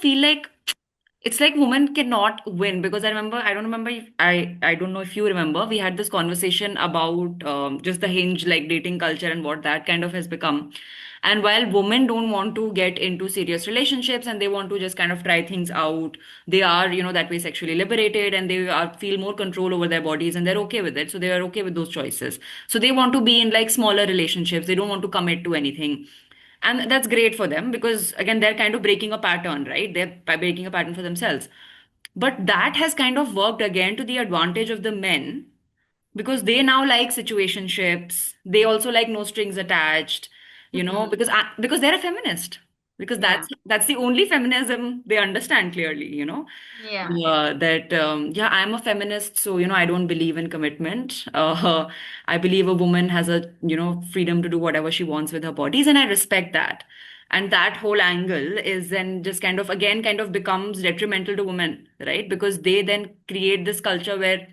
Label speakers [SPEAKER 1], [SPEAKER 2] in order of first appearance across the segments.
[SPEAKER 1] feel like it's like women cannot win because I don't remember if I don't know if you remember, we had this conversation about just the hinge like dating culture and what that kind of has become. And while women don't want to get into serious relationships and they want to just kind of try things out, they are, that way sexually liberated and they are feel more control over their bodies and they're okay with it. So they are okay with those choices. So they want to be in like smaller relationships. They don't want to commit to anything. And that's great for them because, again, they're kind of breaking a pattern, right? They're breaking a pattern for themselves. But that has kind of worked again to the advantage of the men because they now like situationships. They also like no strings attached,
[SPEAKER 2] Hmm.
[SPEAKER 1] because they're a feminist. Because
[SPEAKER 2] Yeah.
[SPEAKER 1] that's the only feminism they understand clearly,
[SPEAKER 2] Yeah.
[SPEAKER 1] that yeah, I'm a feminist, so I don't believe in commitment. I believe a woman has a freedom to do whatever she wants with her bodies, and I respect that. And that whole angle is then just kind of again kind of becomes detrimental to women, right? Because they then create this culture where,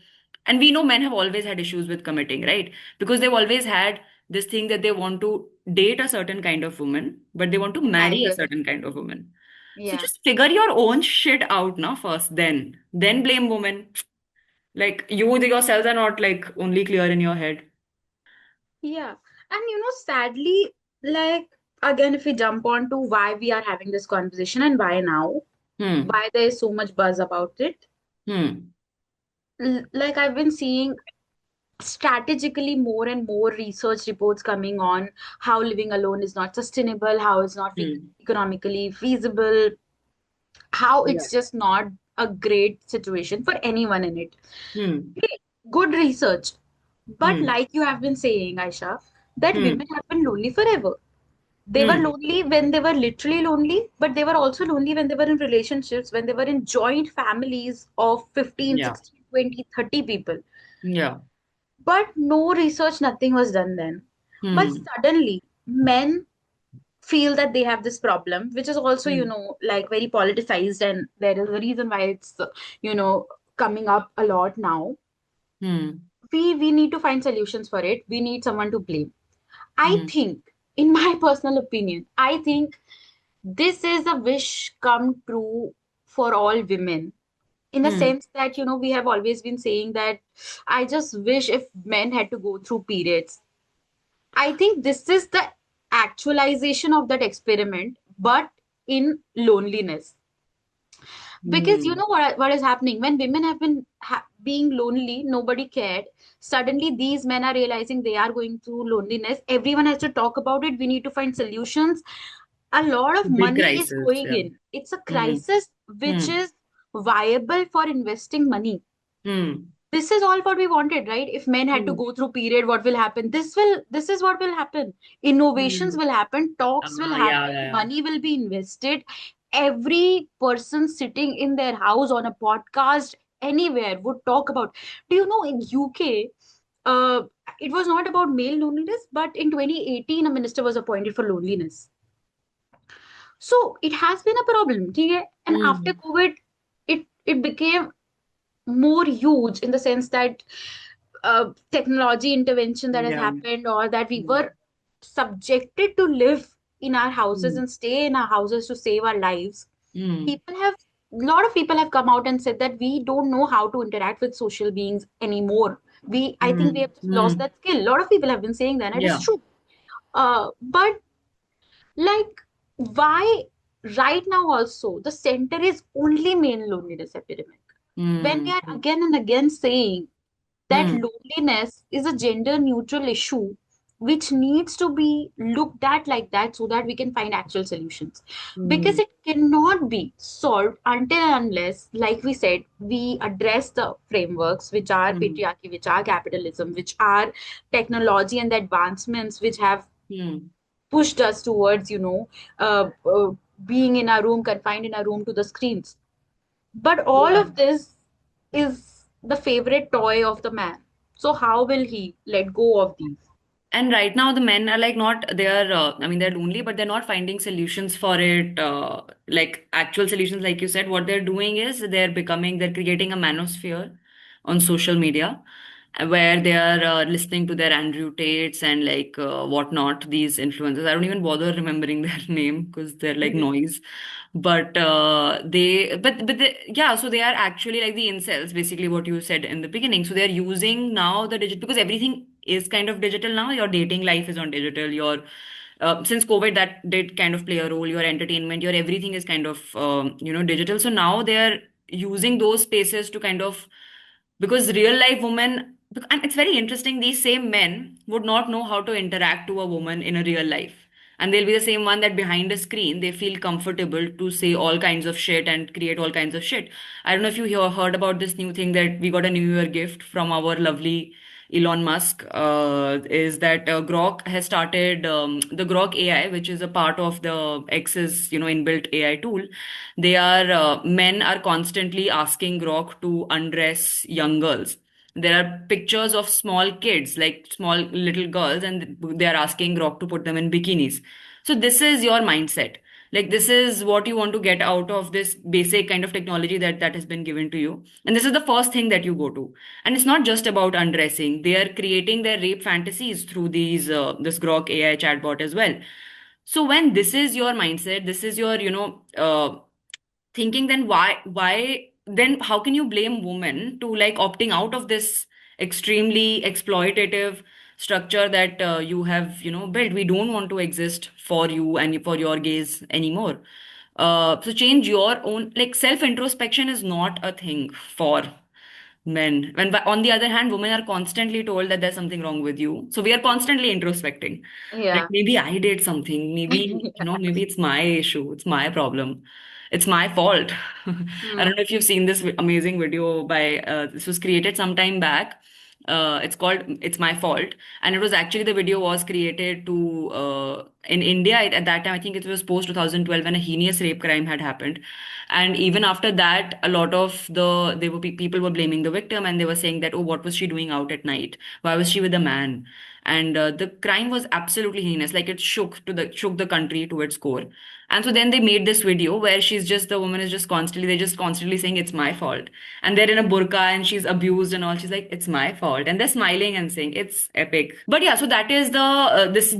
[SPEAKER 1] and we know men have always had issues with committing, right? Because they've always had this thing that they want to date a certain kind of woman, but they want to marry a
[SPEAKER 2] Right.
[SPEAKER 1] certain kind of woman. So
[SPEAKER 2] Yeah.
[SPEAKER 1] just figure your own shit out now first, then blame women. Like you yourselves are not like only clear in your head.
[SPEAKER 2] Yeah. And sadly, like again, if we jump on to why we are having this conversation and why now,
[SPEAKER 1] Hmm.
[SPEAKER 2] why there is so much buzz about it.
[SPEAKER 1] Hmm.
[SPEAKER 2] Like I've been seeing strategically more and more research reports coming on how living alone is not sustainable, how it's not
[SPEAKER 1] Hmm.
[SPEAKER 2] economically feasible, how
[SPEAKER 1] Yeah.
[SPEAKER 2] it's just not a great situation for anyone in it.
[SPEAKER 1] Hmm.
[SPEAKER 2] Okay, good research. But
[SPEAKER 1] Hmm.
[SPEAKER 2] like you have been saying, Aisha, that
[SPEAKER 1] Hmm.
[SPEAKER 2] women have been lonely forever. They were
[SPEAKER 1] Hmm.
[SPEAKER 2] lonely when they were literally lonely, but they were also lonely when they were in relationships, when they were in joint families of 15,
[SPEAKER 1] Yeah.
[SPEAKER 2] 16, 20, 30 people.
[SPEAKER 1] Yeah.
[SPEAKER 2] But no research, nothing was done then. But
[SPEAKER 1] Hmm.
[SPEAKER 2] suddenly, men feel that they have this problem, which is also,
[SPEAKER 1] Hmm.
[SPEAKER 2] like very politicized, and there is a reason why it's, you know, coming up a lot now.
[SPEAKER 1] Hmm.
[SPEAKER 2] We need to find solutions for it. We need someone to blame. I
[SPEAKER 1] Hmm.
[SPEAKER 2] think, in my personal opinion, I think this is a wish come true for all women. In a
[SPEAKER 1] Hmm.
[SPEAKER 2] sense that, we have always been saying that I just wish if men had to go through periods. I think this is the actualization of that experiment, but in loneliness. Because you
[SPEAKER 1] Hmm.
[SPEAKER 2] know what is happening when women have been being lonely, nobody cared. Suddenly, these men are realizing they are going through loneliness. Everyone has to talk about it. We need to find solutions. A lot of
[SPEAKER 1] Big
[SPEAKER 2] money is
[SPEAKER 1] crisis.
[SPEAKER 2] going
[SPEAKER 1] Yeah.
[SPEAKER 2] in. It's a
[SPEAKER 1] Hmm.
[SPEAKER 2] crisis which
[SPEAKER 1] Hmm.
[SPEAKER 2] is viable for investing money.
[SPEAKER 1] Hmm.
[SPEAKER 2] This is all what we wanted, right? If men had to
[SPEAKER 1] Hmm.
[SPEAKER 2] go through period, what will happen? This is what will happen. Innovations
[SPEAKER 1] Hmm.
[SPEAKER 2] will happen, talks will
[SPEAKER 1] Yeah.
[SPEAKER 2] happen,
[SPEAKER 1] Yeah.
[SPEAKER 2] money will be invested. Every person sitting in their house on a podcast anywhere would talk about. Do you know in UK, uh, it was not about male loneliness, but in 2018, a minister was appointed for loneliness. So it has been a problem, okay? And after
[SPEAKER 1] Hmm.
[SPEAKER 2] COVID, it became more huge in the sense that technology intervention that has
[SPEAKER 1] Yeah.
[SPEAKER 2] happened, or that we
[SPEAKER 1] Hmm.
[SPEAKER 2] were subjected to live in our houses
[SPEAKER 1] Hmm.
[SPEAKER 2] and stay in our houses to save our lives.
[SPEAKER 1] Hmm.
[SPEAKER 2] People have A lot of people have come out and said that we don't know how to interact with social beings anymore. I think we
[SPEAKER 1] Hmm.
[SPEAKER 2] have just lost
[SPEAKER 1] Hmm.
[SPEAKER 2] that skill. A lot of people have been saying that, and it is
[SPEAKER 1] Yeah.
[SPEAKER 2] true. But like, why right now also the center is only male loneliness epidemic, when we
[SPEAKER 1] Hmm.
[SPEAKER 2] are again and again saying that
[SPEAKER 1] Hmm.
[SPEAKER 2] loneliness is a gender neutral issue which needs to be looked at like that, so that we can find actual solutions, because
[SPEAKER 1] Hmm.
[SPEAKER 2] it cannot be solved until and unless, like we said, we address the frameworks which are
[SPEAKER 1] Hmm.
[SPEAKER 2] patriarchy, which are capitalism, which are technology, and the advancements which have
[SPEAKER 1] Hmm.
[SPEAKER 2] pushed us towards, being in a room, confined in a room to the screens. But all
[SPEAKER 1] Yeah.
[SPEAKER 2] of this is the favorite toy of the man. So how will he let go of these?
[SPEAKER 1] And right now, the men are like not, they're, I mean, they're lonely, but they're not finding solutions for it, like actual solutions, like you said. What they're doing is they're creating a manosphere on social media. where they are listening to their Andrew Tates and like whatnot, these influencers. I don't even bother remembering their name because they're like
[SPEAKER 2] Mhm.
[SPEAKER 1] noise. But yeah, so they are actually like the incels, basically what you said in the beginning. So they're using now the digital because everything is kind of digital now. Your dating life is on digital. Your since COVID, that did kind of play a role. Your entertainment, your everything is kind of digital. So now they're using those spaces to kind of because real life women and it's very interesting these same men would not know how to interact to a woman in a real life and they'll be the same one that behind a screen they feel comfortable to say all kinds of shit and create all kinds of shit. I don't know if you heard about this new thing that we got a new year gift from our lovely Elon Musk, is that Grok has started the Grok AI, which is a part of the X's, inbuilt AI tool. Men are constantly asking Grok to undress young girls. There are pictures of small kids, like small little girls, and they are asking Grok to put them in bikinis. So this is your mindset. Like this is what you want to get out of this basic kind of technology that has been given to you. And this is the first thing that you go to. And it's not just about undressing. They are creating their rape fantasies through this Grok AI chatbot as well. So when this is your mindset, this is your, thinking, then why then how can you blame women to like opting out of this extremely exploitative structure that you have built? We don't want to exist for you and for your gaze anymore. So change your own, like self introspection is not a thing for men. When on the other hand, women are constantly told that there's something wrong with you. So we are constantly introspecting. Like
[SPEAKER 2] Yeah.
[SPEAKER 1] maybe I did something. Maybe, maybe it's my issue. It's my problem. It's my fault. I
[SPEAKER 2] Hmm.
[SPEAKER 1] don't know if you've seen this amazing video by, this was created some time back. It's called It's My Fault. And it was actually, the video was created to, in India at that time, I think it was post 2012 when a heinous rape crime had happened. And even after that, a lot of people were blaming the victim and they were saying that, oh, what was she doing out at night? Why was she with a man? And the crime was absolutely heinous. Like it shook the country to its core. And so then they made this video where the woman is just constantly, they're just constantly saying it's my fault. And they're in a burqa and she's abused and all. She's like, it's my fault. And they're smiling and saying it's epic. But yeah, so that is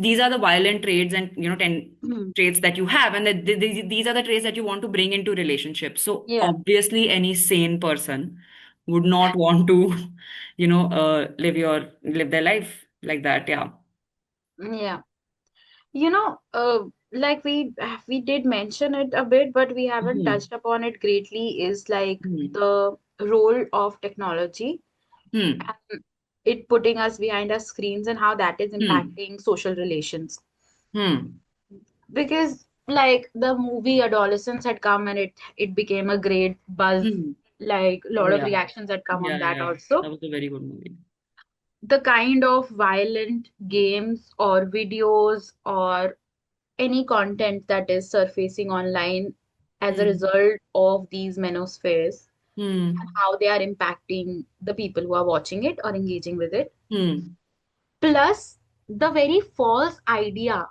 [SPEAKER 1] these are the violent traits and,
[SPEAKER 2] Hmm.
[SPEAKER 1] traits that you have and these are the traits that you want to bring into relationships. So
[SPEAKER 2] Yeah.
[SPEAKER 1] obviously any sane person would not want to live their life like that. Yeah.
[SPEAKER 2] Yeah. You know, like we did mention it a bit, but we haven't
[SPEAKER 1] Hmm.
[SPEAKER 2] touched upon it greatly, is like
[SPEAKER 1] Hmm.
[SPEAKER 2] the role of technology
[SPEAKER 1] Hmm.
[SPEAKER 2] and it putting us behind our screens and how that is
[SPEAKER 1] Hmm.
[SPEAKER 2] impacting social relations.
[SPEAKER 1] Hmm.
[SPEAKER 2] Because like the movie Adolescence had come and it became a great buzz,
[SPEAKER 1] Hmm.
[SPEAKER 2] like a
[SPEAKER 1] Oh
[SPEAKER 2] lot of
[SPEAKER 1] yeah.
[SPEAKER 2] reactions had come on
[SPEAKER 1] Yeah, yeah,
[SPEAKER 2] that
[SPEAKER 1] yeah.
[SPEAKER 2] also.
[SPEAKER 1] That was a very good movie.
[SPEAKER 2] The kind of violent games or videos or any content that is surfacing online as a
[SPEAKER 1] Hmm.
[SPEAKER 2] result of these manospheres and
[SPEAKER 1] Hmm.
[SPEAKER 2] how they are impacting the people who are watching it or engaging with it.
[SPEAKER 1] Hmm.
[SPEAKER 2] Plus, the very false idea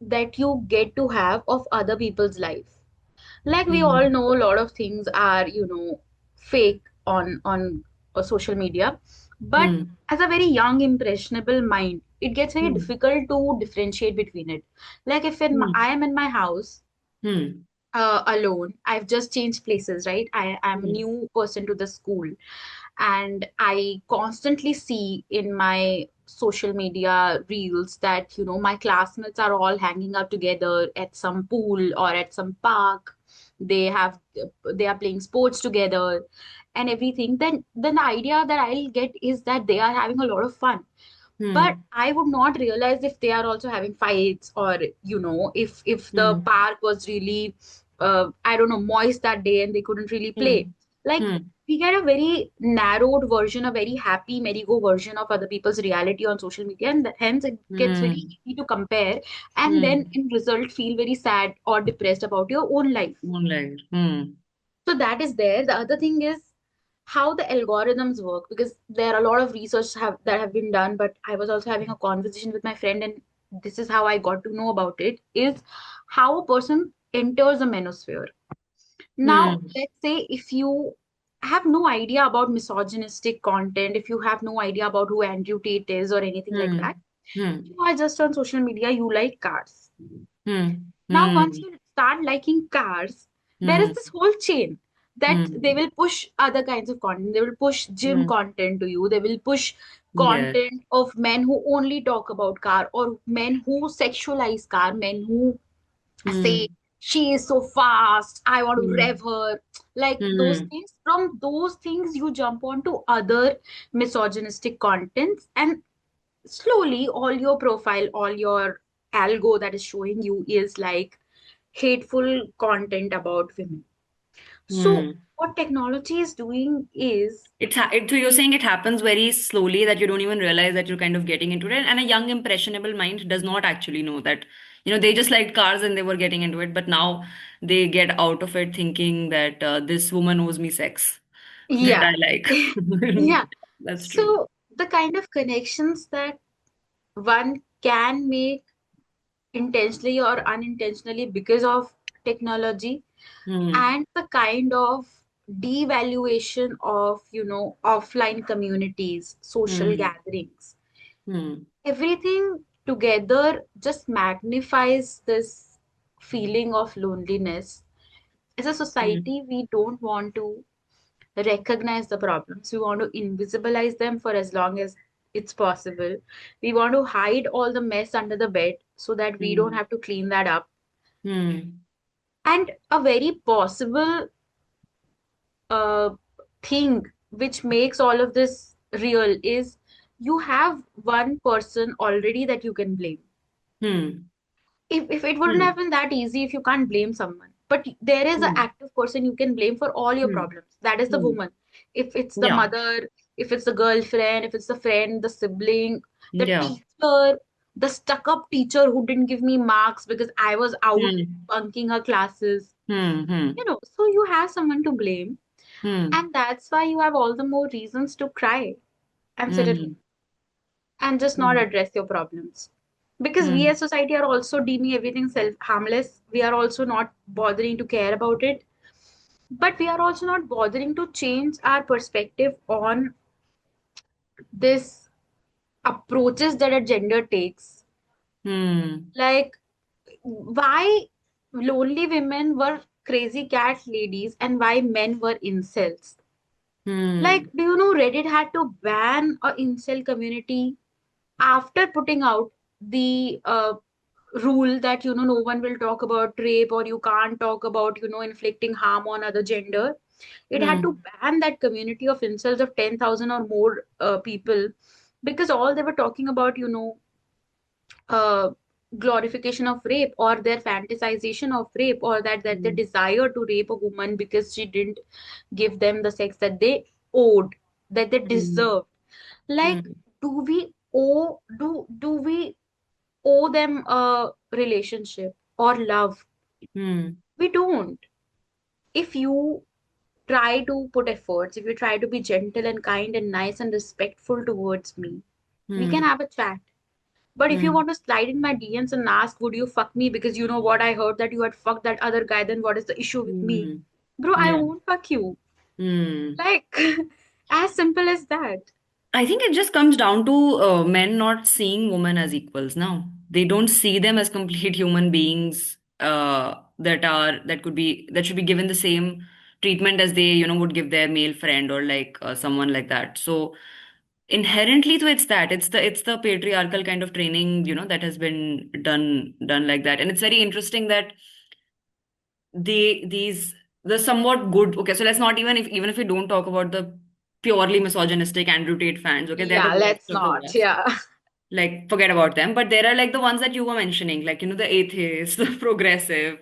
[SPEAKER 2] that you get to have of other people's life. Like we all
[SPEAKER 1] Hmm.
[SPEAKER 2] know a lot of things are, fake on social media, but
[SPEAKER 1] Hmm.
[SPEAKER 2] as a very young, impressionable mind, it gets very
[SPEAKER 1] Hmm.
[SPEAKER 2] difficult to differentiate between it. Like if
[SPEAKER 1] Hmm.
[SPEAKER 2] I am in my house
[SPEAKER 1] Hmm.
[SPEAKER 2] alone. I've just changed places, right? I'm a
[SPEAKER 1] Hmm.
[SPEAKER 2] new person to the school, and I constantly see in my social media reels that, my classmates are all hanging out together at some pool or at some park. They have they are playing sports together and everything. Then the idea that I'll get is that they are having a lot of fun, but
[SPEAKER 1] Hmm.
[SPEAKER 2] I would not realize if they are also having fights, or if the
[SPEAKER 1] Hmm.
[SPEAKER 2] park was really I don't know, moist that day and they couldn't really play.
[SPEAKER 1] Hmm.
[SPEAKER 2] Like
[SPEAKER 1] Hmm.
[SPEAKER 2] we get a very narrowed version, a very happy merry-go version of other people's reality on social media, and hence it gets very
[SPEAKER 1] Hmm.
[SPEAKER 2] easy to compare, and then
[SPEAKER 1] Hmm.
[SPEAKER 2] in result feel very sad or depressed about your own life.
[SPEAKER 1] Moonlight. Hmm.
[SPEAKER 2] So that is there. The other thing is how the algorithms work, because there are a lot of research that have been done, but I was also having a conversation with my friend, and this is how I got to know about it, is how a person enters a manosphere. Now,
[SPEAKER 1] Hmm.
[SPEAKER 2] let's say if you have no idea about misogynistic content, if you have no idea about who Andrew Tate is or anything like that,
[SPEAKER 1] Hmm. Hmm.
[SPEAKER 2] you are just on social media, you like cars.
[SPEAKER 1] Hmm.
[SPEAKER 2] Now, once
[SPEAKER 1] Hmm.
[SPEAKER 2] you start liking cars, there is
[SPEAKER 1] Hmm.
[SPEAKER 2] this whole chain that they
[SPEAKER 1] Hmm.
[SPEAKER 2] will push other kinds of content. They will push gym
[SPEAKER 1] Hmm.
[SPEAKER 2] content to you. They will push
[SPEAKER 1] Yes.
[SPEAKER 2] content of men who only talk about car, or men who sexualize car, men who say
[SPEAKER 1] Hmm.
[SPEAKER 2] she is so fast, I want to rev
[SPEAKER 1] Hmm.
[SPEAKER 2] her. Like those
[SPEAKER 1] Hmm.
[SPEAKER 2] things. From those things, you jump onto other misogynistic contents, and slowly all your profile, all your algo that is showing you is like hateful content about women. So
[SPEAKER 1] Hmm.
[SPEAKER 2] what technology is doing is,
[SPEAKER 1] So you're saying it happens very slowly that you don't even realize that you're kind of getting into it, and a young impressionable mind does not actually know that, they just liked cars and they were getting into it, but now they get out of it thinking that this woman owes me sex that
[SPEAKER 2] yeah.
[SPEAKER 1] I like.
[SPEAKER 2] Yeah.
[SPEAKER 1] That's true.
[SPEAKER 2] So the kind of connections that one can make intentionally or unintentionally because of technology,
[SPEAKER 1] Hmm.
[SPEAKER 2] and the kind of devaluation of, offline communities, social
[SPEAKER 1] Hmm.
[SPEAKER 2] gatherings,
[SPEAKER 1] Hmm.
[SPEAKER 2] everything together just magnifies this feeling of loneliness. As a
[SPEAKER 1] Hmm.
[SPEAKER 2] society, we don't want to recognize the problems. We want to invisibilize them for as long as it's possible. We want to hide all the mess under the bed so that we don't
[SPEAKER 1] Hmm.
[SPEAKER 2] have to clean that up.
[SPEAKER 1] Hmm.
[SPEAKER 2] And a very possible uh, thing which makes all of this real is you have one person already that you can blame.
[SPEAKER 1] Hmm.
[SPEAKER 2] If it wouldn't have
[SPEAKER 1] Hmm.
[SPEAKER 2] been that easy if you can't blame someone, but there is an
[SPEAKER 1] Hmm.
[SPEAKER 2] active person you can blame for all your
[SPEAKER 1] Hmm.
[SPEAKER 2] problems, that is the
[SPEAKER 1] Hmm.
[SPEAKER 2] woman. If it's the
[SPEAKER 1] Yeah.
[SPEAKER 2] mother, if it's the girlfriend, if it's the friend, the sibling, the
[SPEAKER 1] Yeah.
[SPEAKER 2] teacher, the stuck up teacher who didn't give me marks because I was out
[SPEAKER 1] Hmm.
[SPEAKER 2] bunking her classes,
[SPEAKER 1] Hmm. Hmm.
[SPEAKER 2] so you have someone to blame.
[SPEAKER 1] Hmm.
[SPEAKER 2] And that's why you have all the more reasons to cry and sit at home
[SPEAKER 1] Hmm.
[SPEAKER 2] and just not
[SPEAKER 1] Hmm.
[SPEAKER 2] address your problems. Because we
[SPEAKER 1] Hmm.
[SPEAKER 2] as society are also deeming everything self harmless. We are also not bothering to care about it. But we are also not bothering to change our perspective on this approaches that a gender takes.
[SPEAKER 1] Hmm.
[SPEAKER 2] Like why lonely women were crazy cat ladies and why men were incels. Like,
[SPEAKER 1] Hmm.
[SPEAKER 2] do you know Reddit had to ban a incel community after putting out the rule that no one will talk about rape, or you can't talk about inflicting harm on other gender. It had to
[SPEAKER 1] Hmm.
[SPEAKER 2] ban that community of incels of 10,000 or more people, because all they were talking about, uh, glorification of rape, or their fantasization of rape, or that they
[SPEAKER 1] Hmm.
[SPEAKER 2] desire to rape a woman because she didn't give them the sex that they owed, that they
[SPEAKER 1] Hmm.
[SPEAKER 2] deserved. Like,
[SPEAKER 1] Hmm.
[SPEAKER 2] do we owe them a relationship or love?
[SPEAKER 1] Hmm.
[SPEAKER 2] We don't. If you try to put efforts, if you try to be gentle and kind and nice and respectful towards me, we can
[SPEAKER 1] Hmm.
[SPEAKER 2] have a chat. But if you
[SPEAKER 1] Hmm.
[SPEAKER 2] want to slide in my DMs and ask, would you fuck me? Because you know what, I heard that you had fucked that other guy, then what is the issue with me?
[SPEAKER 1] Hmm.
[SPEAKER 2] Bro, I
[SPEAKER 1] Yeah.
[SPEAKER 2] won't fuck you.
[SPEAKER 1] Hmm.
[SPEAKER 2] Like, as simple as that.
[SPEAKER 1] I think it just comes down to men not seeing women as equals now. They don't see them as complete human beings that should be given the same treatment as they, would give their male friend or like someone like that. So inherently, so it's the patriarchal kind of training, that has been done like that. And it's very interesting that these the somewhat good, okay, so let's not even if we don't talk about the purely misogynistic Andrew Tate fans, okay, they're the
[SPEAKER 2] Yeah,
[SPEAKER 1] worst
[SPEAKER 2] let's
[SPEAKER 1] of the
[SPEAKER 2] not.
[SPEAKER 1] worst.
[SPEAKER 2] Yeah.
[SPEAKER 1] Like, forget about them. But there are like the ones that you were mentioning, like, the atheists, the progressive.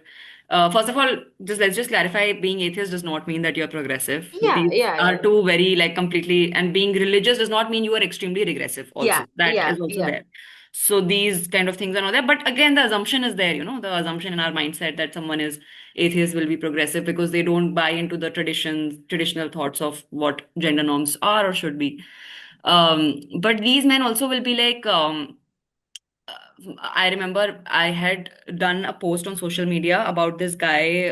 [SPEAKER 1] First of all, let's just clarify, being atheist does not mean that you're progressive.
[SPEAKER 2] Yeah,
[SPEAKER 1] These
[SPEAKER 2] yeah,
[SPEAKER 1] are
[SPEAKER 2] yeah.
[SPEAKER 1] two very like completely, and being religious does not mean you are extremely regressive
[SPEAKER 2] Yeah,
[SPEAKER 1] also. That
[SPEAKER 2] yeah,
[SPEAKER 1] is also
[SPEAKER 2] yeah.
[SPEAKER 1] there. So these kind of things are not there. But again, the assumption is there, the assumption in our mindset that someone is atheist will be progressive because they don't buy into the traditional thoughts of what gender norms are or should be. But these men also will be like, I remember I had done a post on social media about this guy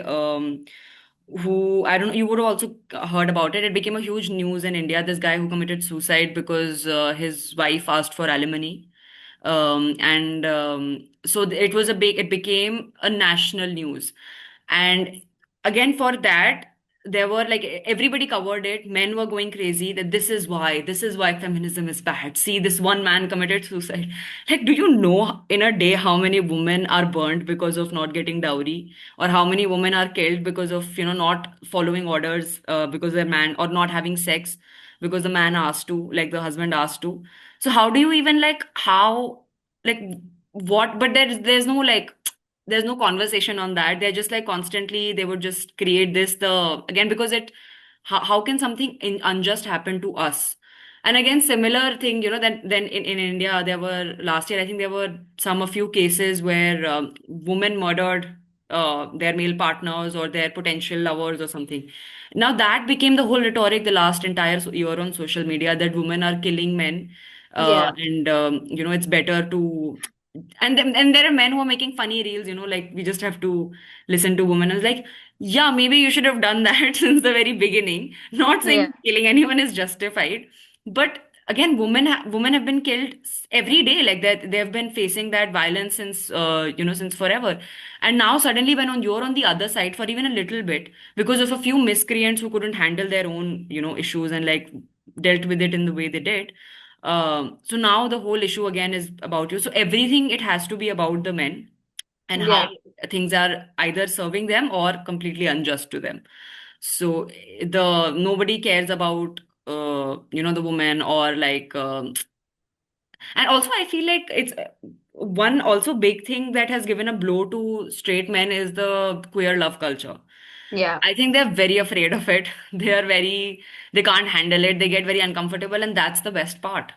[SPEAKER 1] who, I don't know, you would have also heard about it. It became a huge news in India. This guy who committed suicide because his wife asked for alimony. And so it was a big, it became a national news. And again, for that, there were like everybody covered it. Men were going crazy that this is why feminism is bad. See, this one man committed suicide. Like, do you know in a day how many women are burned because of not getting dowry? Or how many women are killed because of, not following orders, because their man, or not having sex because the man asked to, like the husband asked to. So how do you even, like, how, like, what? But there's no, like, there's no conversation on that. They're just like constantly they would just create this, the again, because it, how can something unjust happen to us? And again, similar thing, then in India, there were last year, I think there were a few cases where women murdered their male partners or their potential lovers or something. Now that became the whole rhetoric the last entire year on social media, that women are killing men,
[SPEAKER 2] Yeah,
[SPEAKER 1] and it's better to, and there are men who are making funny reels, like, we just have to listen to women. I was like, yeah, maybe you should have done that since the very beginning. Not
[SPEAKER 2] yeah,
[SPEAKER 1] saying killing anyone is justified, but again, women have been killed every day, like that. They've been facing that violence since, since forever. And now suddenly, when you're on the other side for even a little bit, because of a few miscreants who couldn't handle their own, issues, and like dealt with it in the way they did. So now the whole issue again is about you. So everything, it has to be about the men, and how
[SPEAKER 2] yeah,
[SPEAKER 1] things are either serving them or completely unjust to them. So the nobody cares about the woman, or like, and also I feel like it's one also big thing that has given a blow to straight men is the queer love culture.
[SPEAKER 2] yeah,
[SPEAKER 1] I think they're very afraid of it. They can't handle it. They get very uncomfortable, and that's the best part.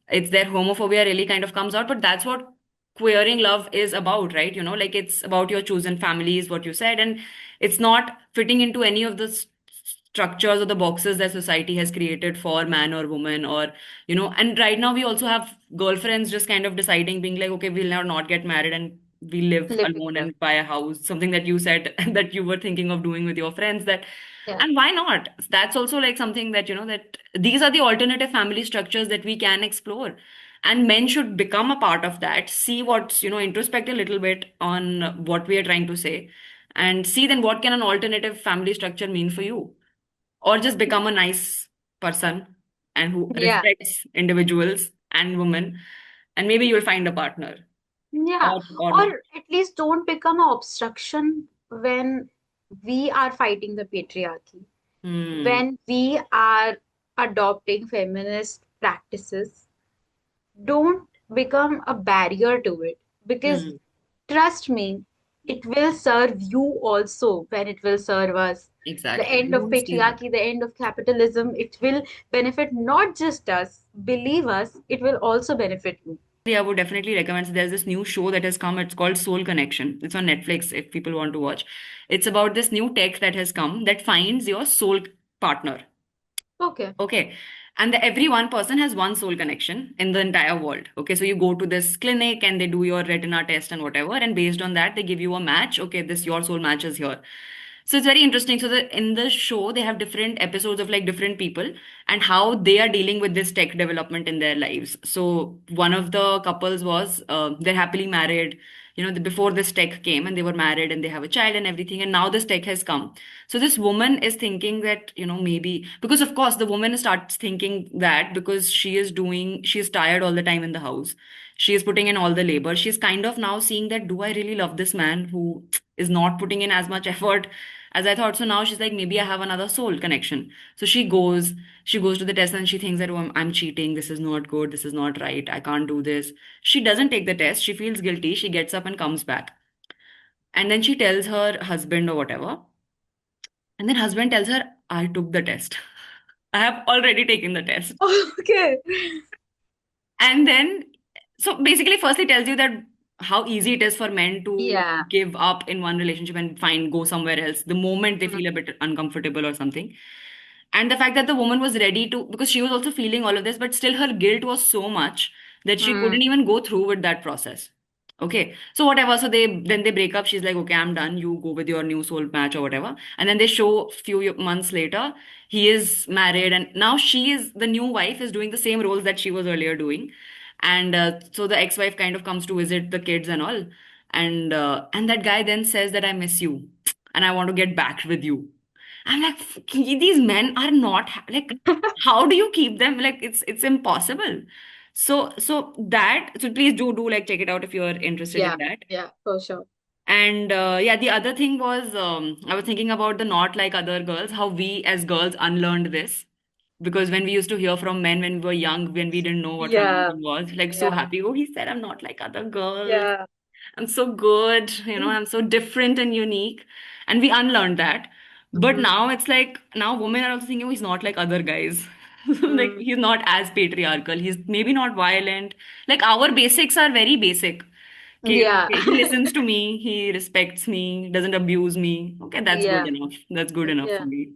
[SPEAKER 1] It's their homophobia really kind of comes out, but that's what queering love is about, right? Like, it's about your chosen family, is what you said, and it's not fitting into any of the structures or the boxes that society has created for man or woman, or, and right now we also have girlfriends just kind of deciding, being like, okay, we'll now not get married and we live
[SPEAKER 2] live
[SPEAKER 1] alone
[SPEAKER 2] together.
[SPEAKER 1] and buy a house, something that you said that you were thinking of doing with your friends. That,
[SPEAKER 2] Yeah,
[SPEAKER 1] and why not? That's also like something that, that these are the alternative family structures that we can explore. And men should become a part of that, see what's, introspect a little bit on what we are trying to say, and see then what can an alternative family structure mean for you. Or just become a nice person and who
[SPEAKER 2] yeah,
[SPEAKER 1] respects individuals and women, and maybe you'll find a partner.
[SPEAKER 2] yeah.
[SPEAKER 1] Or not.
[SPEAKER 2] Or at least don't become an obstruction when we are fighting the patriarchy,
[SPEAKER 1] Hmm.
[SPEAKER 2] when we are adopting feminist practices. Don't become a barrier to it, because
[SPEAKER 1] Hmm.
[SPEAKER 2] trust me, it will serve you also when it will serve us. The
[SPEAKER 1] Exactly.
[SPEAKER 2] end of
[SPEAKER 1] Don't steal that.
[SPEAKER 2] patriarchy, the end of capitalism, it will benefit not just us. Believe us, it will also benefit you.
[SPEAKER 1] I would definitely recommend. So there's this new show that has come. It's called Soul Connection. It's on Netflix if people want to watch. It's about this new tech that has come that finds your soul partner.
[SPEAKER 2] Okay.
[SPEAKER 1] Okay. And every one person has one soul connection in the entire world. Okay. So you go to this clinic and they do your retina test and whatever. And based on that, they give you a match. Okay. This, your soul matches here. So it's very interesting. So in the show, they have different episodes of like different people and how they are dealing with this tech development in their lives. So one of the couples was, they're happily married, before this tech came, and they were married and they have a child and everything. And now this tech has come. So this woman is thinking that, maybe, because of course the woman starts thinking that because she is tired all the time in the house. She is putting in all the labor. She's kind of now seeing that, do I really love this man who is not putting in as much effort as I thought? So now she's like, maybe I have another soul connection. So she goes to the test and she thinks that, oh, I'm cheating. This is not good. This is not right. I can't do this. She doesn't take the test. She feels guilty. She gets up and comes back. And then she tells her husband or whatever. And then husband tells her, I took the test. I have already taken the test.
[SPEAKER 2] Okay.
[SPEAKER 1] And then, so basically, first he tells you that how easy it is for men to
[SPEAKER 2] Yeah.
[SPEAKER 1] give up in one relationship and find go somewhere else the moment they feel a
[SPEAKER 2] Mm,
[SPEAKER 1] bit uncomfortable or something. And the fact that the woman was ready to, because she was also feeling all of this, but still her guilt was so much that she
[SPEAKER 2] mm,
[SPEAKER 1] couldn't even go through with that process. Okay, so whatever. So they break up. She's like, okay, I'm done. You go with your new soul match or whatever. And then they show few months later, he is married, and now she is the new wife is doing the same roles that she was earlier doing. And so the ex-wife kind of comes to visit the kids and all, and that guy then says that I miss you, and I want to get back with you. I'm like, these men are not like, how do you keep them? Like, it's impossible. So please do like check it out if you're interested in
[SPEAKER 2] Yeah,
[SPEAKER 1] that.
[SPEAKER 2] yeah, for sure.
[SPEAKER 1] And yeah, the other thing was I was thinking about the not like other girls, how we as girls unlearned this. Because when we used to hear from men when we were young, when we didn't know what
[SPEAKER 2] Yeah,
[SPEAKER 1] feminism was, like so
[SPEAKER 2] yeah,
[SPEAKER 1] happy, oh, he said I'm not like other girls.
[SPEAKER 2] yeah.
[SPEAKER 1] I'm so good, I'm so different and unique. And we unlearned that. But
[SPEAKER 2] Mm-hmm.
[SPEAKER 1] now it's like, now women are also thinking, oh, he's not like other guys. Like,
[SPEAKER 2] Mm.
[SPEAKER 1] he's not as patriarchal. He's maybe not violent. Like, our basics are very basic. Okay,
[SPEAKER 2] Yeah,
[SPEAKER 1] okay, he listens to me, he respects me, doesn't abuse me. Okay, that's good
[SPEAKER 2] yeah,
[SPEAKER 1] enough. That's good enough for
[SPEAKER 2] yeah.
[SPEAKER 1] me.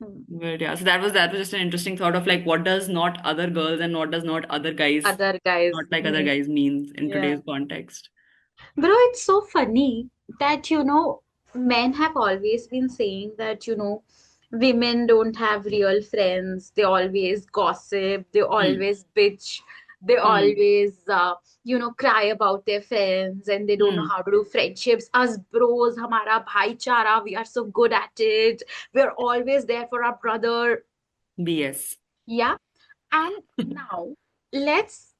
[SPEAKER 2] Mm.
[SPEAKER 1] But yeah, so that was just an interesting thought of like what does not other girls and what does not other guys,
[SPEAKER 2] Other guys
[SPEAKER 1] not like other
[SPEAKER 2] mean.
[SPEAKER 1] guys means in
[SPEAKER 2] Yeah.
[SPEAKER 1] today's context.
[SPEAKER 2] Bro, it's so funny that, men have always been saying that, women don't have real friends. They always gossip. They
[SPEAKER 1] Hmm.
[SPEAKER 2] always bitch. They
[SPEAKER 1] Hmm.
[SPEAKER 2] always, cry about their friends and they don't know
[SPEAKER 1] Hmm.
[SPEAKER 2] how to do friendships. Us bros, hamara bhaichara, we are so good at it. We're always there for our brother.
[SPEAKER 1] BS.
[SPEAKER 2] Yeah. And now let's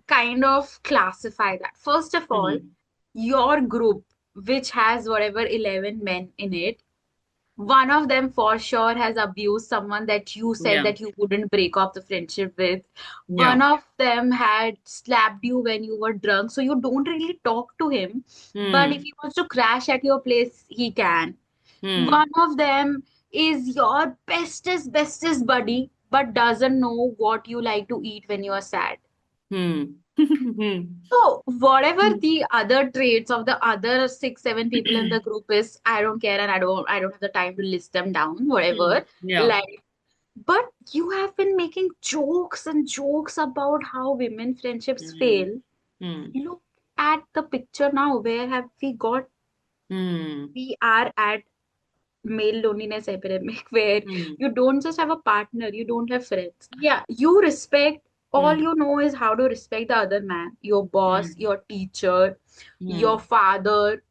[SPEAKER 2] kind of classify that. First of all,
[SPEAKER 1] Hmm.
[SPEAKER 2] your group, which has whatever 11 men in it, one of them for sure has abused someone that you said
[SPEAKER 1] Yeah.
[SPEAKER 2] that you wouldn't break off the friendship with.
[SPEAKER 1] Yeah.
[SPEAKER 2] One of them had slapped you when you were drunk, so you don't really talk to him. But if
[SPEAKER 1] Hmm.
[SPEAKER 2] he wants to crash at your place, he can.
[SPEAKER 1] Hmm.
[SPEAKER 2] One of them is your bestest buddy, but doesn't know what you like to eat when you are sad.
[SPEAKER 1] Hmm. Hmm.
[SPEAKER 2] So, whatever the other traits of the other six, seven people in
[SPEAKER 1] Hmm.
[SPEAKER 2] the group is, I don't care and I don't have the time to list them down,
[SPEAKER 1] Hmm.
[SPEAKER 2] whatever.
[SPEAKER 1] Yeah.
[SPEAKER 2] Like, but you have been making jokes and jokes about how women friendships
[SPEAKER 1] Hmm.
[SPEAKER 2] fail.
[SPEAKER 1] Hmm.
[SPEAKER 2] Look at the picture now. Where have we got?
[SPEAKER 1] Hmm.
[SPEAKER 2] We are at male loneliness epidemic where
[SPEAKER 1] Hmm.
[SPEAKER 2] you don't just have a partner, you don't have friends. Yeah, you respect, all
[SPEAKER 1] Hmm.
[SPEAKER 2] you know is how to respect the other man, your boss,
[SPEAKER 1] Hmm.
[SPEAKER 2] your teacher, your
[SPEAKER 1] Hmm.
[SPEAKER 2] father,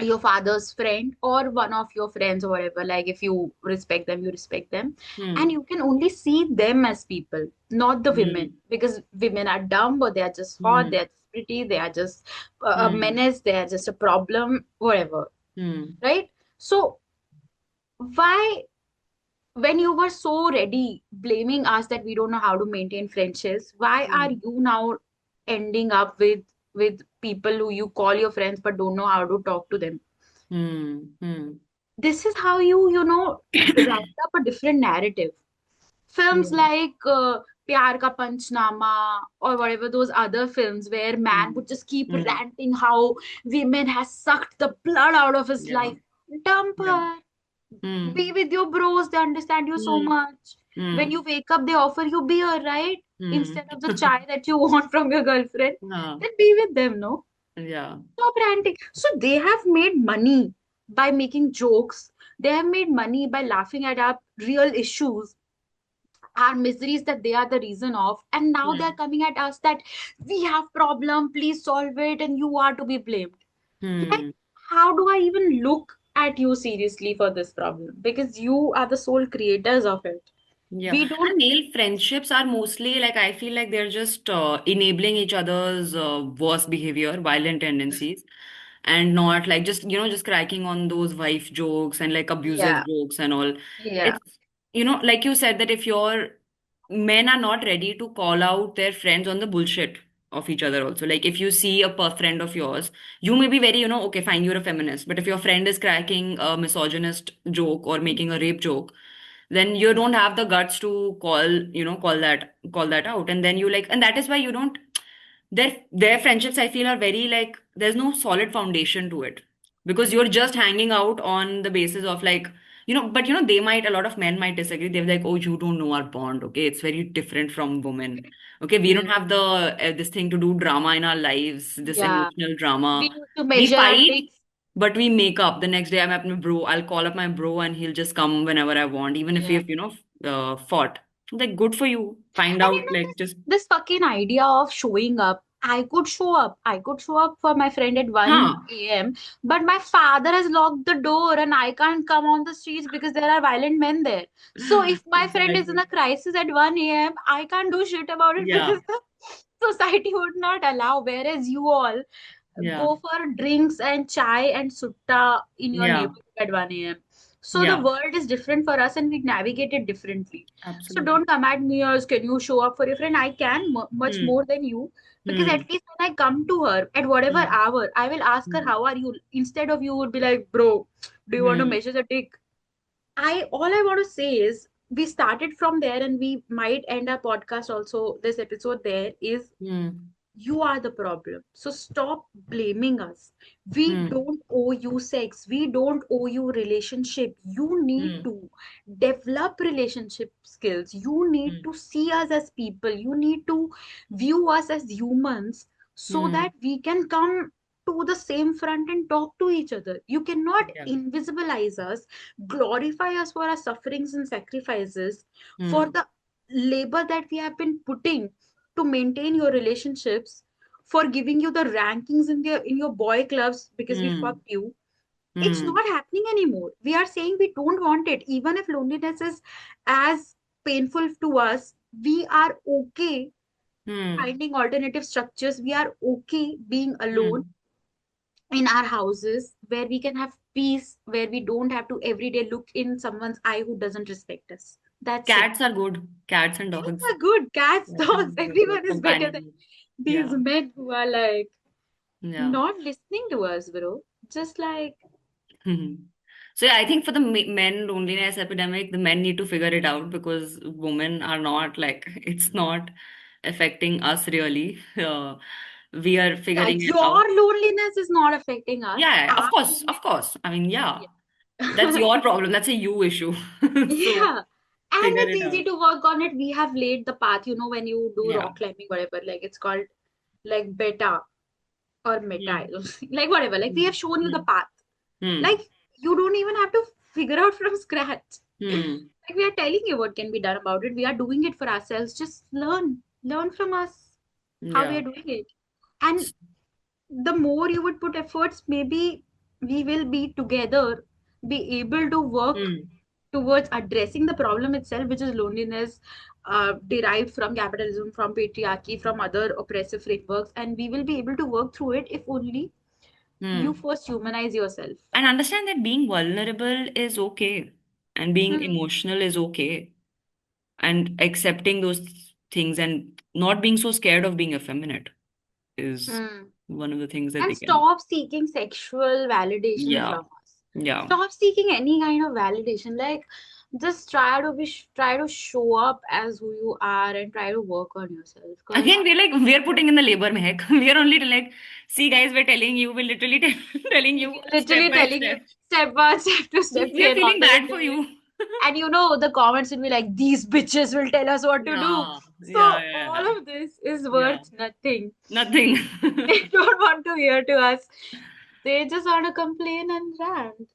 [SPEAKER 2] your father's friend, or one of your friends or whatever. Like if you respect them, you respect them. And
[SPEAKER 1] Hmm.
[SPEAKER 2] you can only see them as people, not the women,
[SPEAKER 1] Hmm.
[SPEAKER 2] because women are dumb or they are just hot, they
[SPEAKER 1] Hmm.
[SPEAKER 2] are just pretty, they are just a
[SPEAKER 1] Hmm.
[SPEAKER 2] menace, they are just a problem, whatever.
[SPEAKER 1] Hmm.
[SPEAKER 2] Right? So why, when you were so ready blaming us that we don't know how to maintain friendships, why are
[SPEAKER 1] Hmm.
[SPEAKER 2] you now ending up with people who you call your friends but don't know how to talk to them?
[SPEAKER 1] Hmm. Hmm.
[SPEAKER 2] This is how you write up a different narrative. Films
[SPEAKER 1] Yeah.
[SPEAKER 2] like Pyar Ka Panchnama or whatever, those other films where man
[SPEAKER 1] Hmm.
[SPEAKER 2] would just keep
[SPEAKER 1] Hmm.
[SPEAKER 2] ranting how women has sucked the blood out of his
[SPEAKER 1] Yeah.
[SPEAKER 2] life. Dump
[SPEAKER 1] Yeah.
[SPEAKER 2] her. Be
[SPEAKER 1] Hmm.
[SPEAKER 2] with your bros, they understand you so
[SPEAKER 1] Hmm.
[SPEAKER 2] much. When
[SPEAKER 1] Hmm.
[SPEAKER 2] you wake up, they offer you beer, right?
[SPEAKER 1] Hmm.
[SPEAKER 2] Instead of the chai that you want from your girlfriend.
[SPEAKER 1] Yeah.
[SPEAKER 2] Then be with them, no?
[SPEAKER 1] Yeah.
[SPEAKER 2] Stop ranting. So they have made money by making jokes. They have made money by laughing at our real issues, our miseries that they are the reason of. And now they're
[SPEAKER 1] Hmm.
[SPEAKER 2] coming at us that we have problem, please solve it, and you are to be blamed. Like,
[SPEAKER 1] Hmm.
[SPEAKER 2] how do I even look at you seriously for this problem? Because you are the sole creators of it.
[SPEAKER 1] Yeah.
[SPEAKER 2] We
[SPEAKER 1] And
[SPEAKER 2] don't,
[SPEAKER 1] male friendships are mostly like, I feel like they're just enabling each other's worst behavior, violent tendencies, and not like just, just cracking on those wife jokes and like abusive
[SPEAKER 2] yeah,
[SPEAKER 1] jokes and all.
[SPEAKER 2] yeah,
[SPEAKER 1] It's, like you said, that if your men are not ready to call out their friends on the bullshit of each other also. Like if you see a friend of yours, you may be very, okay, fine, you're a feminist, but if your friend is cracking a misogynist joke or making a rape joke, then you don't have the guts to call that out. And then you like, and that is why you don't, their friendships I feel are very like, there's no solid foundation to it, because you're just hanging out on the basis of like, But they might, a lot of men might disagree. They're like, oh, you don't know our bond. Okay. It's very different from women. Okay. We don't
[SPEAKER 2] Hmm.
[SPEAKER 1] have this thing to do drama in our lives, this
[SPEAKER 2] Yeah.
[SPEAKER 1] emotional
[SPEAKER 2] We
[SPEAKER 1] drama.
[SPEAKER 2] used to
[SPEAKER 1] We
[SPEAKER 2] measure our
[SPEAKER 1] fight,
[SPEAKER 2] dicks.
[SPEAKER 1] but we make up. The next day, I'll call up my bro and he'll just come whenever I want, even if
[SPEAKER 2] Yeah.
[SPEAKER 1] we've, fought. Like, good for you. Find
[SPEAKER 2] And
[SPEAKER 1] out, like, just,
[SPEAKER 2] this fucking idea of showing up. I could show up. I could show up for my friend at
[SPEAKER 1] huh.
[SPEAKER 2] 1 a.m. But my father has locked the door and I can't come on the streets because there are violent men there. So if my friend is in
[SPEAKER 1] Exactly.
[SPEAKER 2] a crisis at 1 a.m., I can't do shit about it
[SPEAKER 1] Yeah.
[SPEAKER 2] because the society would not allow. Whereas you all
[SPEAKER 1] Yeah.
[SPEAKER 2] go for drinks and chai and sutta in your
[SPEAKER 1] Yeah.
[SPEAKER 2] neighborhood at 1 a.m. So the
[SPEAKER 1] Yeah.
[SPEAKER 2] world is different for us and we navigate it differently. So
[SPEAKER 1] Absolutely.
[SPEAKER 2] don't come at me as can you show up for your friend? I can much
[SPEAKER 1] Hmm.
[SPEAKER 2] more than you because at
[SPEAKER 1] Hmm.
[SPEAKER 2] least when I come to her at whatever
[SPEAKER 1] Hmm.
[SPEAKER 2] hour, I will ask her
[SPEAKER 1] Hmm.
[SPEAKER 2] how are you instead of you would be like, bro, do you want to
[SPEAKER 1] Hmm.
[SPEAKER 2] measure the dick? I want to say is we started from there and we might end our podcast also this episode there is
[SPEAKER 1] Hmm.
[SPEAKER 2] you are the problem. So stop blaming us. We
[SPEAKER 1] Hmm.
[SPEAKER 2] don't owe you sex. We don't owe you relationship. You need
[SPEAKER 1] Hmm.
[SPEAKER 2] to develop relationship skills. You need
[SPEAKER 1] Hmm.
[SPEAKER 2] to see us as people. You need to view us as humans so
[SPEAKER 1] Hmm.
[SPEAKER 2] that we can come to the same front and talk to each other. You cannot
[SPEAKER 1] Yeah.
[SPEAKER 2] invisibilize us, glorify us for our sufferings and sacrifices, for
[SPEAKER 1] Hmm.
[SPEAKER 2] the labor that we have been putting to maintain your relationships, for giving you the rankings in your boy clubs because we
[SPEAKER 1] Hmm.
[SPEAKER 2] fucked you. It's
[SPEAKER 1] Hmm.
[SPEAKER 2] not happening anymore. We are saying we don't want it. Even if loneliness is as painful to us, we are okay
[SPEAKER 1] Hmm.
[SPEAKER 2] finding alternative structures. We are okay being alone
[SPEAKER 1] Hmm.
[SPEAKER 2] in our houses where we can have peace, where we don't have to every day look in someone's eye who doesn't respect us. That's it.
[SPEAKER 1] Cats are good. Cats and
[SPEAKER 2] Cats
[SPEAKER 1] dogs.
[SPEAKER 2] are good. Cats,
[SPEAKER 1] Cats and
[SPEAKER 2] dogs,
[SPEAKER 1] dogs are good.
[SPEAKER 2] everyone is better than
[SPEAKER 1] Companions.
[SPEAKER 2] these
[SPEAKER 1] Yeah.
[SPEAKER 2] men who are like
[SPEAKER 1] Yeah.
[SPEAKER 2] not listening to us, bro. Just like,
[SPEAKER 1] Mhm. So yeah, I think for the men loneliness epidemic, the men need to figure it out because women are not like it's not affecting us really. We are
[SPEAKER 2] yeah,
[SPEAKER 1] figuring it out.
[SPEAKER 2] your loneliness is not affecting us.
[SPEAKER 1] Yeah,
[SPEAKER 2] Our
[SPEAKER 1] of course. I mean, yeah, that's
[SPEAKER 2] loneliness.
[SPEAKER 1] your problem. That's a you issue. So
[SPEAKER 2] Yeah. And
[SPEAKER 1] figure
[SPEAKER 2] it's
[SPEAKER 1] it
[SPEAKER 2] easy
[SPEAKER 1] out.
[SPEAKER 2] to work on it. We have laid the path, when you do
[SPEAKER 1] Yeah.
[SPEAKER 2] rock climbing, whatever, like it's called like beta or meta,
[SPEAKER 1] Hmm.
[SPEAKER 2] like whatever. Like we
[SPEAKER 1] Hmm.
[SPEAKER 2] have shown you the
[SPEAKER 1] Hmm.
[SPEAKER 2] path.
[SPEAKER 1] Hmm.
[SPEAKER 2] Like you don't even have to figure out from scratch.
[SPEAKER 1] Hmm.
[SPEAKER 2] Like we are telling you what can be done about it. We are doing it for ourselves. Just learn from us how we
[SPEAKER 1] Yeah.
[SPEAKER 2] are doing it. And the more you would put efforts, maybe we will be together, be able to work
[SPEAKER 1] Hmm.
[SPEAKER 2] towards addressing the problem itself, which is loneliness, derived from capitalism, from patriarchy, from other oppressive frameworks, and we will be able to work through it if only you
[SPEAKER 1] Hmm.
[SPEAKER 2] first humanize yourself.
[SPEAKER 1] And understand that being vulnerable is okay and being
[SPEAKER 2] Hmm.
[SPEAKER 1] emotional is okay and accepting those things and not being so scared of being effeminate is
[SPEAKER 2] Hmm.
[SPEAKER 1] one of the things that
[SPEAKER 2] And
[SPEAKER 1] we can.
[SPEAKER 2] stop seeking sexual validation
[SPEAKER 1] Yeah.
[SPEAKER 2] from us.
[SPEAKER 1] Yeah.
[SPEAKER 2] Stop seeking any kind of validation. Like, just try to show up as who you are and try to work on yourself. Because
[SPEAKER 1] Again, we're putting in the labor, mehek. We're only like, see, guys, we're telling you, we're literally telling
[SPEAKER 2] we
[SPEAKER 1] you
[SPEAKER 2] are
[SPEAKER 1] step
[SPEAKER 2] literally
[SPEAKER 1] by
[SPEAKER 2] telling you
[SPEAKER 1] step.
[SPEAKER 2] step by step to step, we
[SPEAKER 1] We're
[SPEAKER 2] are not
[SPEAKER 1] feeling
[SPEAKER 2] gonna
[SPEAKER 1] bad
[SPEAKER 2] do
[SPEAKER 1] for
[SPEAKER 2] it.
[SPEAKER 1] you.
[SPEAKER 2] And the comments will be like, these bitches will tell us what to do.
[SPEAKER 1] Yeah. Yeah.
[SPEAKER 2] So
[SPEAKER 1] Yeah.
[SPEAKER 2] all of this is
[SPEAKER 1] Yeah.
[SPEAKER 2] worth nothing.
[SPEAKER 1] Nothing.
[SPEAKER 2] They don't want to hear to us. They just want to complain and rant.